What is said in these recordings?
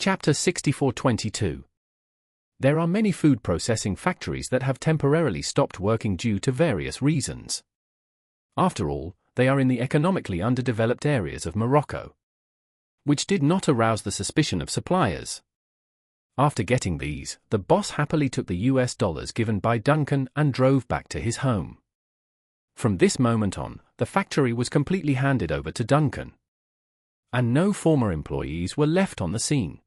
Chapter 64:22. There are many food processing factories that have temporarily stopped working due to various reasons. After all, they are in the economically underdeveloped areas of Morocco, which did not arouse the suspicion of suppliers. After getting these, the boss happily took the US dollars given by Duncan and drove back to his home. From this moment on, the factory was completely handed over to Duncan, and no former employees were left on the scene.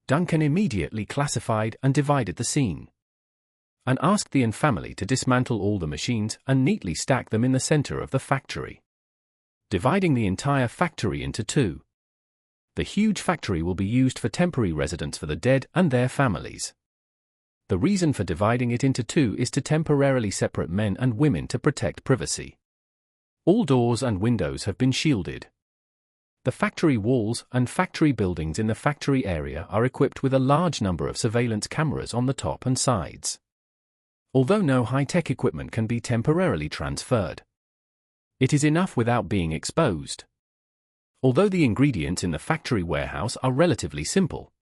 Duncan immediately classified and divided the scene, and asked the family to dismantle all the machines and neatly stack them in the center of the factory, dividing the entire factory into two. The huge factory will be used for temporary residence for the dead and their families. The reason for dividing it into two is to temporarily separate men and women to protect privacy. All doors and windows have been shielded. The factory walls and factory buildings in the factory area are equipped with a large number of surveillance cameras on the top and sides. Although no high-tech equipment can be temporarily transferred, it is enough without being exposed. Although the ingredients in the factory warehouse are relatively simple,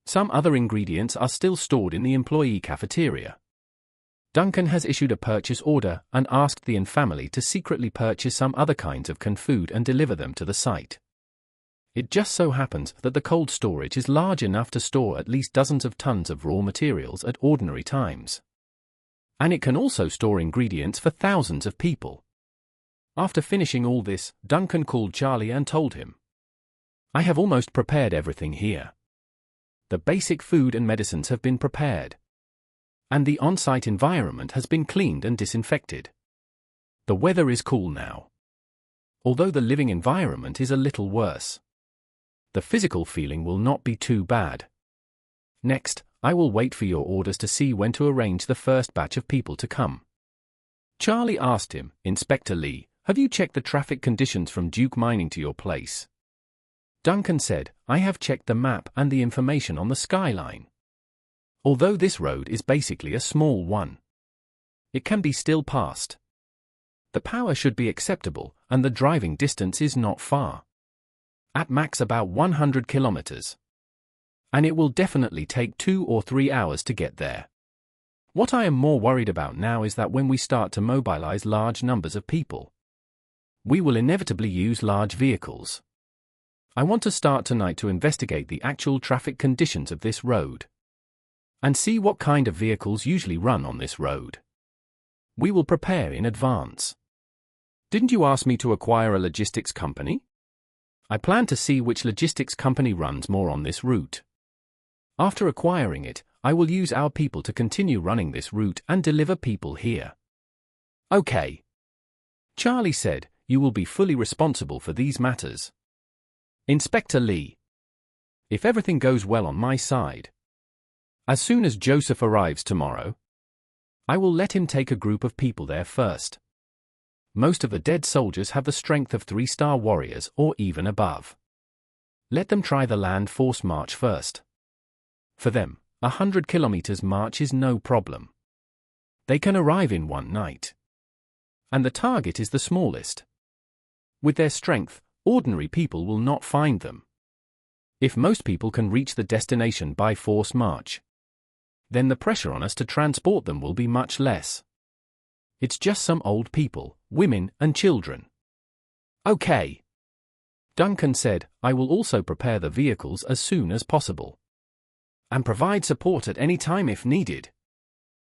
some other ingredients are still stored in the employee cafeteria. Duncan has issued a purchase order and asked the family to secretly purchase some other kinds of canned food and deliver them to the site. It just so happens that the cold storage is large enough to store at least dozens of tons of raw materials at ordinary times. And it can also store ingredients for thousands of people. After finishing all this, Duncan called Charlie and told him, "I have almost prepared everything here. The basic food and medicines have been prepared, and the on-site environment has been cleaned and disinfected. The weather is cool now, although the living environment is a little worse. The physical feeling will not be too bad. Next, I will wait for your orders to see when to arrange the first batch of people to come." Charlie asked him, "Inspector Lee, have you checked the traffic conditions from Duke Mining to your place?" Duncan said, "I have checked the map and the information on the skyline. Although this road is basically a small one, it can be still passed. The power should be acceptable, and the driving distance is not far. At max about 100 kilometers. And it will definitely take 2 or 3 hours to get there. What I am more worried about now is that when we start to mobilize large numbers of people, we will inevitably use large vehicles. I want to start tonight to investigate the actual traffic conditions of this road and see what kind of vehicles usually run on this road. We will prepare in advance." "Didn't you ask me to acquire a logistics company?" "I plan to see which logistics company runs more on this route. After acquiring it, I will use our people to continue running this route and deliver people here." "Okay." Charlie said, "You will be fully responsible for these matters." "Inspector Lee, if everything goes well on my side, as soon as Joseph arrives tomorrow, I will let him take a group of people there first. Most of the dead soldiers have the strength of 3-star warriors or even above. Let them try the land force march first. For them, 100 kilometers march is no problem. They can arrive in one night. And the target is the smallest. With their strength, ordinary people will not find them. If most people can reach the destination by force march, then the pressure on us to transport them will be much less. It's just some old people, women and children." "Okay." Duncan said, "I will also prepare the vehicles as soon as possible, and provide support at any time if needed."